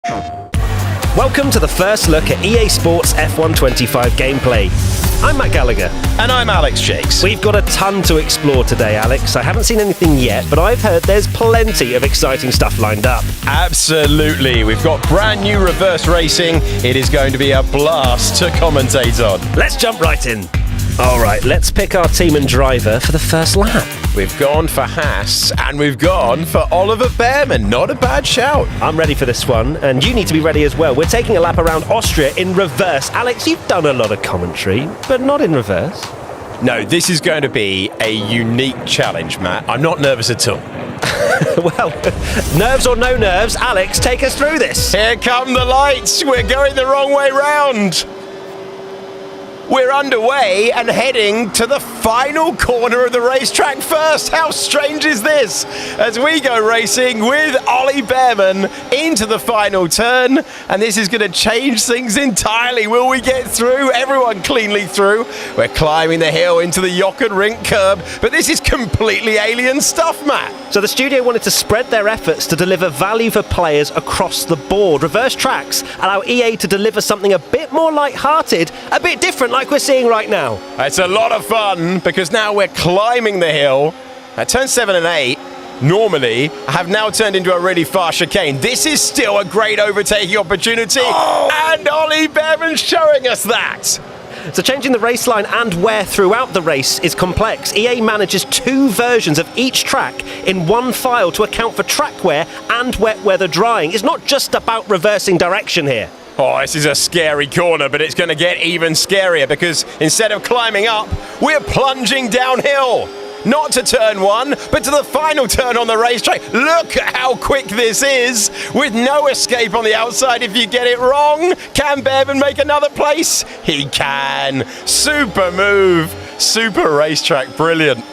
Welcome to the first look at EA Sports F1 25 gameplay. I'm Matt Gallagher. And I'm Alex Jakes. We've got a ton to explore today, Alex. I haven't seen anything yet, but I've heard there's plenty of exciting stuff lined up. Absolutely. We've got brand new reverse racing. It is going to be a blast to commentate on. Let's jump right in. All right, let's pick our team and driver for the first lap. We've gone for Haas and we've gone for Oliver Behrman. Not a bad shout. I'm ready for this one, and you need to be ready as well. We're taking a lap around Austria in reverse. Alex, you've done a lot of commentary, but not in reverse. No, this is going to be a unique challenge, Matt. I'm not nervous at all. Well, nerves or no nerves, Alex, take us through this. Here come the lights. We're going the wrong way round. We're underway and heading to the final corner of the racetrack first. How strange is this? As we go racing with Ollie Behrman into the final turn, and this is going to change things entirely. Will we get through? Everyone cleanly through. We're climbing the hill into the Jochen Rindt curb, but this is completely alien stuff, Matt. So the studio wanted to spread their efforts to deliver value for players across the board. Reverse tracks allow EA to deliver something a bit more light-hearted, a bit different like we're seeing right now. It's a lot of fun because now we're climbing the hill. Turn 7 and 8 normally have now turned into a really fast chicane. This is still a great overtaking opportunity, and Ollie Behrman's showing us that. So changing the race line and wear throughout the race is complex. EA manages two versions of each track in one file to account for track wear and wet weather drying. It's not just about reversing direction here. Oh, this is a scary corner, but it's going to get even scarier because instead of climbing up, we're plunging downhill. Not to turn 1, but to the final turn on the racetrack. Look at how quick this is, with no escape on the outside if you get it wrong. Can Behrman make another place? He can. Super move, super racetrack, brilliant.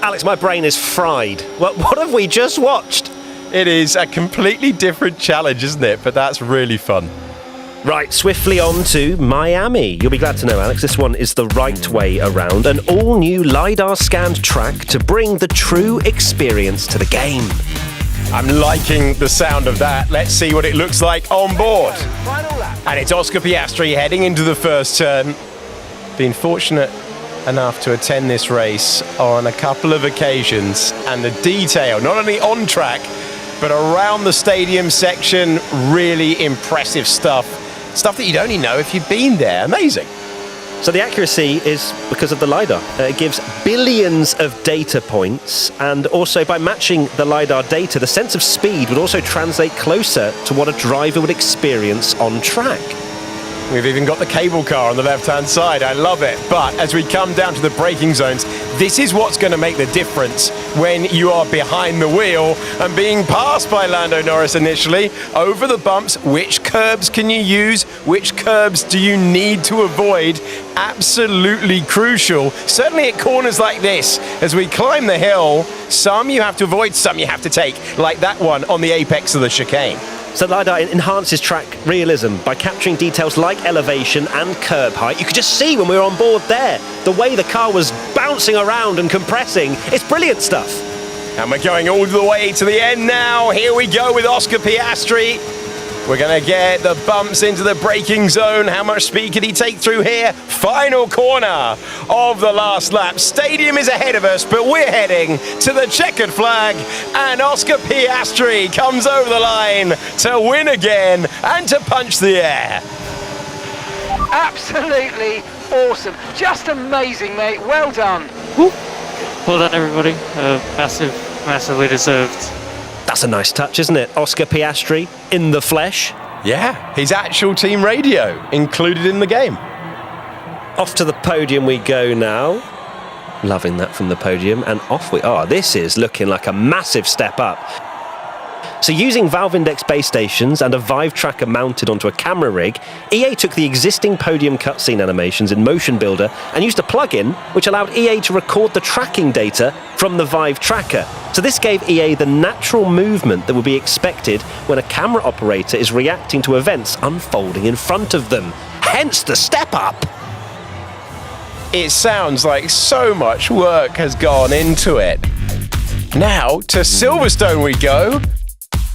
Alex, my brain is fried. What have we just watched? It is a completely different challenge, isn't it? But that's really fun. Right, swiftly on to Miami. You'll be glad to know, Alex, this one is the right way around. An all-new LiDAR-scanned track to bring the true experience to the game. I'm liking the sound of that. Let's see what it looks like on board. And it's Oscar Piastri heading into the first turn. Been fortunate enough to attend this race on a couple of occasions. And the detail, not only on track, but around the stadium section, really impressive stuff. Stuff that you'd only know if you'd been there. Amazing. So the accuracy is because of the LiDAR. It gives billions of data points, and also by matching the LiDAR data, the sense of speed would also translate closer to what a driver would experience on track. We've even got the cable car on the left-hand side. I love it. But as we come down to the braking zones, this is what's going to make the difference when you are behind the wheel and being passed by Lando Norris initially. Over the bumps, which curbs can you use? Which curbs do you need to avoid? Absolutely crucial. Certainly at corners like this, as we climb the hill, some you have to avoid, some you have to take, like that one on the apex of the chicane. So LiDAR enhances track realism by capturing details like elevation and curb height. You could just see when we were on board there, the way the car was bouncing around and compressing. It's brilliant stuff. And we're going all the way to the end now. Here we go with Oscar Piastri. We're going to get the bumps into the braking zone. How much speed can he take through here? Final corner of the last lap. Stadium is ahead of us, but we're heading to the checkered flag. And Oscar Piastri comes over the line to win again and to punch the air. Absolutely awesome. Just amazing, mate. Well done. Woo. Well done, everybody. Massively deserved. That's a nice touch, isn't it? Oscar Piastri in the flesh. Yeah, his actual team radio included in the game. Off to the podium we go now. Loving that from the podium, and off we are. This is looking like a massive step up. So using Valve Index base stations and a Vive tracker mounted onto a camera rig, EA took the existing podium cutscene animations in Motion Builder and used a plugin which allowed EA to record the tracking data from the Vive tracker. So this gave EA the natural movement that would be expected when a camera operator is reacting to events unfolding in front of them. Hence the step up. It sounds like so much work has gone into it. Now to Silverstone we go.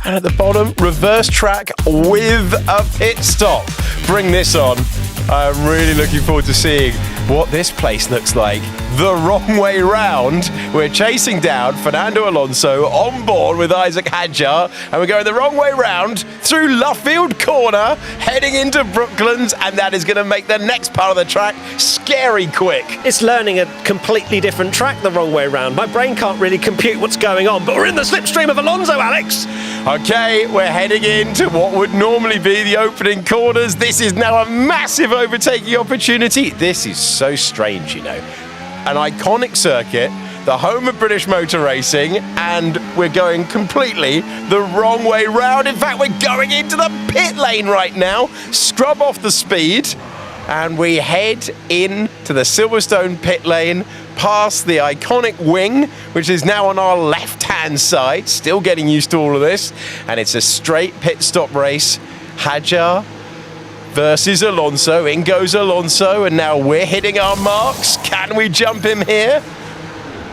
And at the bottom, reverse track with a pit stop. Bring this on. I'm really looking forward to seeing what this place looks like. The wrong way round. We're chasing down Fernando Alonso on board with Isaac Hadjar, and we're going the wrong way round through Luffield Corner, heading into Brooklands, and that is going to make the next part of the track scary quick. It's learning a completely different track the wrong way round. My brain can't really compute what's going on, but we're in the slipstream of Alonso, Alex. Okay, we're heading into what would normally be the opening corners. This is now a massive overtaking opportunity. This is so strange, you know. An iconic circuit, the home of British motor racing, and we're going completely the wrong way round. In fact, we're going into the pit lane right now. Scrub off the speed, and we head into the Silverstone pit lane, past the iconic wing, which is now on our left-hand side. Still getting used to all of this, and it's a straight pit stop race. Hadjar versus Alonso. In goes Alonso, and now we're hitting our marks. Can we jump him here?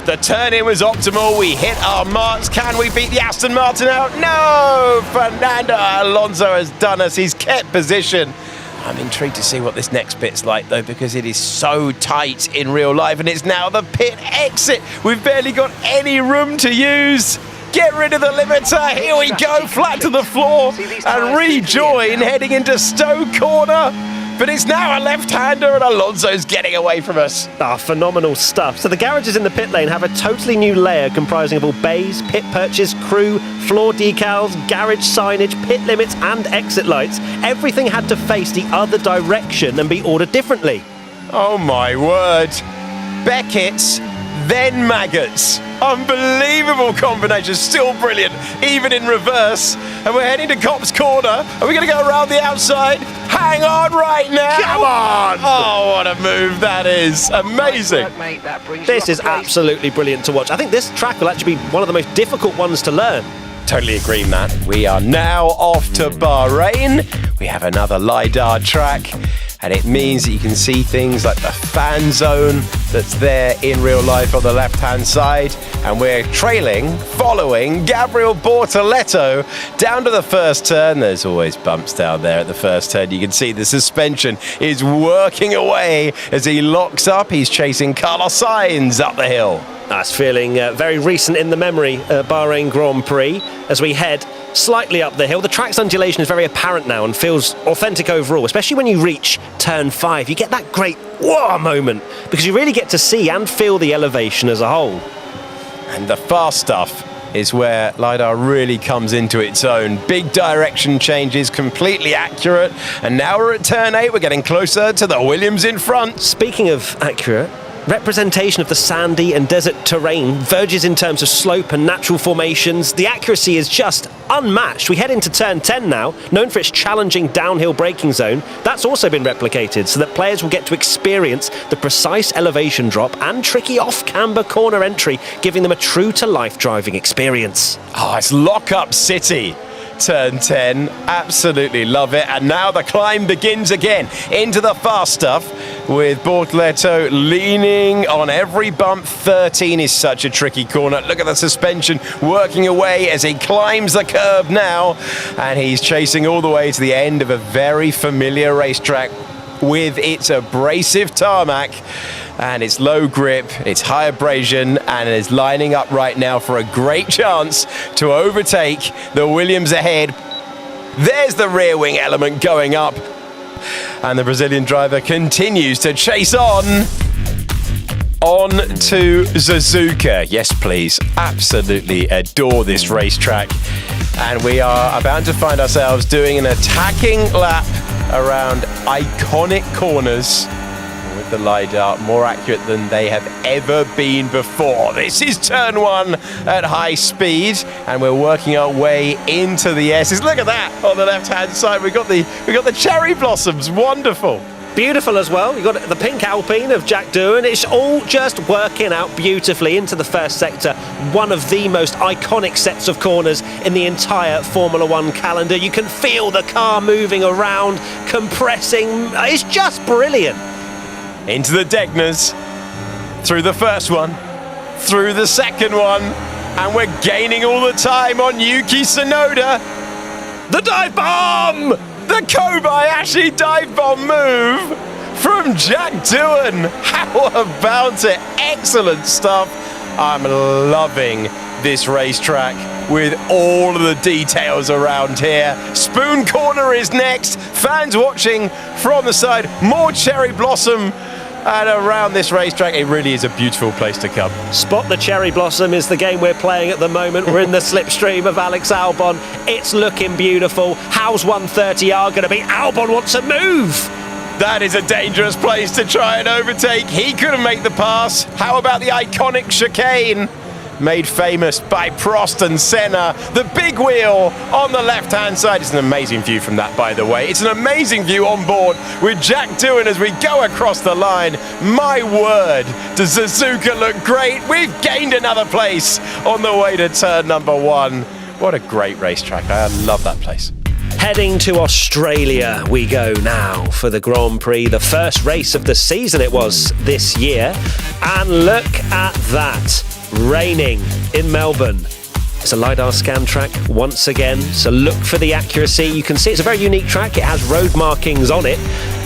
The turn-in was optimal. We hit our marks. Can we beat the Aston Martin out? No! Fernando Alonso has done us. He's kept position. I'm intrigued to see what this next bit's like, though, because it is so tight in real life, and it's now the pit exit. We've barely got any room to use. Get rid of the limiter. Here we go, flat to the floor, and rejoin heading into Stowe Corner. But it's now a left-hander, and Alonso's getting away from us. Phenomenal stuff. So the garages in the pit lane have a totally new layer comprising of all bays, pit perches, crew, floor decals, garage signage, pit limits, and exit lights. Everything had to face the other direction and be ordered differently. Oh my word. Beckett's, then maggots. Unbelievable combination, still brilliant, even in reverse. And we're heading to Copse Corner. Are we going to go around the outside? Hang on right now. Come on! Oh, what a move that is. Amazing. Nice work, mate. That brings This you is up a place. absolutely brilliant to watch. I think this track will actually be one of the most difficult ones to learn. Totally agree, Matt. We are now off to Bahrain. We have another LiDAR track, and it means that you can see things like the fan zone that's there in real life on the left-hand side. And we're following Gabriel Bortoletto down to the first turn. There's always bumps down there at the first turn. You can see the suspension is working away as he locks up. He's chasing Carlos Sainz up the hill. That's feeling very recent in the memory, Bahrain Grand Prix, as we head slightly up the hill. The track's undulation is very apparent now and feels authentic overall, especially when you reach turn 5. You get that great whoa moment because you really get to see and feel the elevation as a whole. And the fast stuff is where LiDAR really comes into its own. Big direction changes, completely accurate. And now we're at turn 8. We're getting closer to the Williams in front. Speaking of accurate, representation of the sandy and desert terrain verges in terms of slope and natural formations. The accuracy is just unmatched. We head into turn 10 now, known for its challenging downhill braking zone. That's also been replicated so that players will get to experience the precise elevation drop and tricky off-camber corner entry, giving them a true-to-life driving experience. Oh, it's Lock-Up City. Turn 10, absolutely love it. And now the climb begins again into the fast stuff with Bortoletto leaning on every bump. 13 is such a tricky corner. Look at the suspension working away as he climbs the curb now, and he's chasing all the way to the end of a very familiar racetrack with its abrasive tarmac and its low grip, its high abrasion, and is lining up right now for a great chance to overtake the Williams ahead. There's the rear wing element going up, and the Brazilian driver continues to chase on to Suzuka. Yes, please. Absolutely adore this racetrack. And we are about to find ourselves doing an attacking lap around iconic corners with the LiDAR, more accurate than they have ever been before. This is turn 1 at high speed, and we're working our way into the S's. Look at that on the left-hand side. We got the cherry blossoms. Wonderful. Beautiful as well. You've got the pink Alpine of Jack Doohan. It's all just working out beautifully into the first sector. One of the most iconic sets of corners in the entire Formula One calendar. You can feel the car moving around, compressing. It's just brilliant. Into the Degners, through the first one, through the second one, And we're gaining all the time on Yuki Tsunoda. The dive bomb! The Kobayashi dive bomb move from Jack Doohan. How about it? Excellent stuff. I'm loving this racetrack with all of the details around here. Spoon Corner is next. Fans watching from the side. More cherry blossom. And around this racetrack, it really is a beautiful place to come. Spot the Cherry Blossom is the game we're playing at the moment. We're in the slipstream of Alex Albon. It's looking beautiful. How's 130R going to be? Albon wants a move. That is a dangerous place to try and overtake. He couldn't make the pass. How about the iconic chicane? Made famous by Prost and Senna. The big wheel on the left-hand side. It's an amazing view from that, by the way. It's an amazing view on board with Jack Doohan as we go across the line. My word, does Suzuka look great? We've gained another place on the way to turn number 1. What a great racetrack. I love that place. Heading to Australia we go now for the Grand Prix, the first race of the season it was this year. And look at that, raining in Melbourne. It's a LiDAR scan track once again, so look for the accuracy. You can see it's a very unique track, it has road markings on it,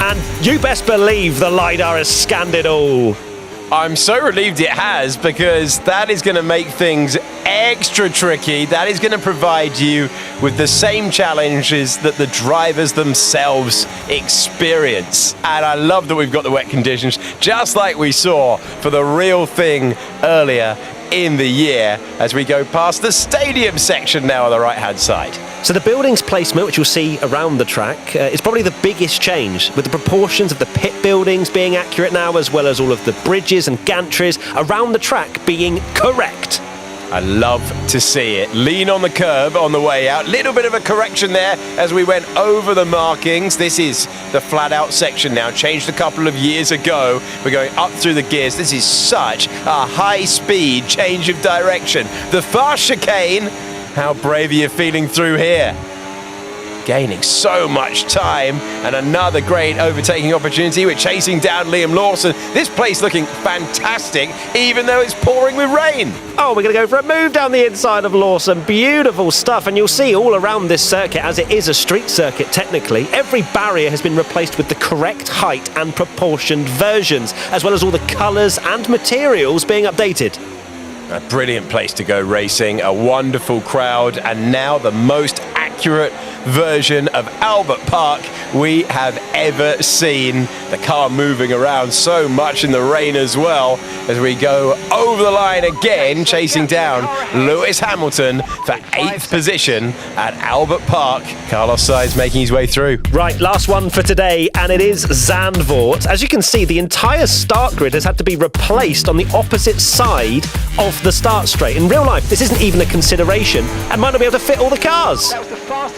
and you best believe the LiDAR has scanned it all. I'm so relieved it has, because that is going to make things extra tricky. That is going to provide you with the same challenges that the drivers themselves experience. And I love that we've got the wet conditions, just like we saw for the real thing earlier in the year, as we go past the stadium section now on the right-hand side. So the building's placement, which you'll see around the track, is probably the biggest change, with the proportions of the pit buildings being accurate now, as well as all of the bridges and gantries around the track being correct. I love to see it. Lean on the curb on the way out. Little bit of a correction there as we went over the markings. This is the flat out section now. Changed a couple of years ago. We're going up through the gears. This is such a high speed change of direction. The fast chicane. How brave are you feeling through here? Gaining so much time, and another great overtaking opportunity. We're chasing down Liam Lawson. This place looking fantastic, even though it's pouring with rain. Oh, we're going to go for a move down the inside of Lawson. Beautiful stuff, and you'll see all around this circuit, as it is a street circuit technically, every barrier has been replaced with the correct height and proportioned versions, as well as all the colours and materials being updated. A brilliant place to go racing, a wonderful crowd, and now the most accurate version of Albert Park we have ever seen. The car moving around so much in the rain as well, as we go over the line again, chasing down Lewis Hamilton for 8th position at Albert Park. Carlos Sainz making his way through. Right, last one for today, and it is Zandvoort. As you can see, the entire start grid has had to be replaced on the opposite side of the start straight. In real life, this isn't even a consideration and might not be able to fit all the cars.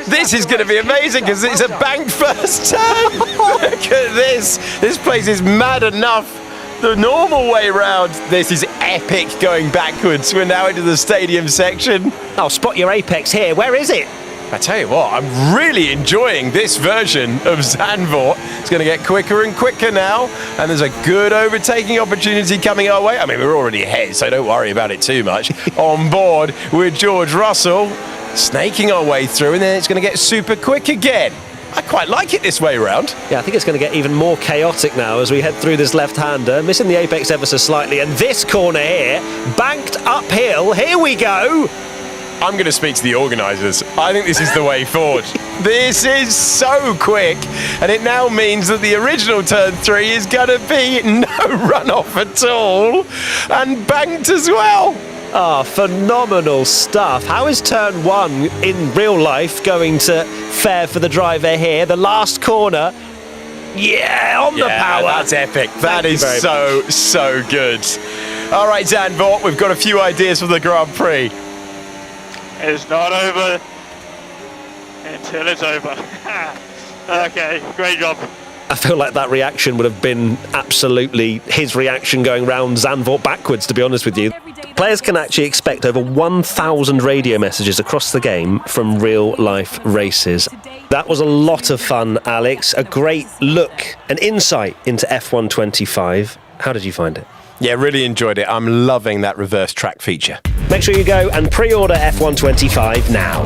This is going to be amazing, because it's a banked first turn. Look at this. This place is mad enough. The normal way round. This is epic going backwards. We're now into the stadium section. I'll spot your apex here. Where is it? I tell you what, I'm really enjoying this version of Zandvoort. It's going to get quicker and quicker now, and there's a good overtaking opportunity coming our way. I mean, we're already ahead, so don't worry about it too much. On board with George Russell, snaking our way through, and then it's going to get super quick again. I quite like it this way round. Yeah, I think it's going to get even more chaotic now as we head through this left-hander, missing the apex ever so slightly, and this corner here, banked uphill. Here we go. I'm going to speak to the organisers. I think this is the way forward. This is so quick, and it now means that the original turn 3 is going to be no runoff at all, and banked as well. Ah, phenomenal stuff. How is turn 1 in real life going to fare for the driver here? The last corner. Yeah, on the power. That's epic. That is so good. All right, Zandvoort, we've got a few ideas for the Grand Prix. It's not over until it's over. Okay, great job. I feel like that reaction would have been absolutely his reaction going round Zandvoort backwards, to be honest with you. Players can actually expect over 1,000 radio messages across the game from real-life races. That was a lot of fun, Alex. A great look, an insight into F1 25. How did you find it? Yeah, really enjoyed it. I'm loving that reverse track feature. Make sure you go and pre-order F125 now.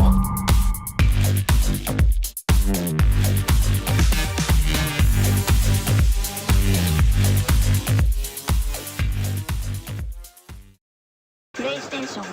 PlayStation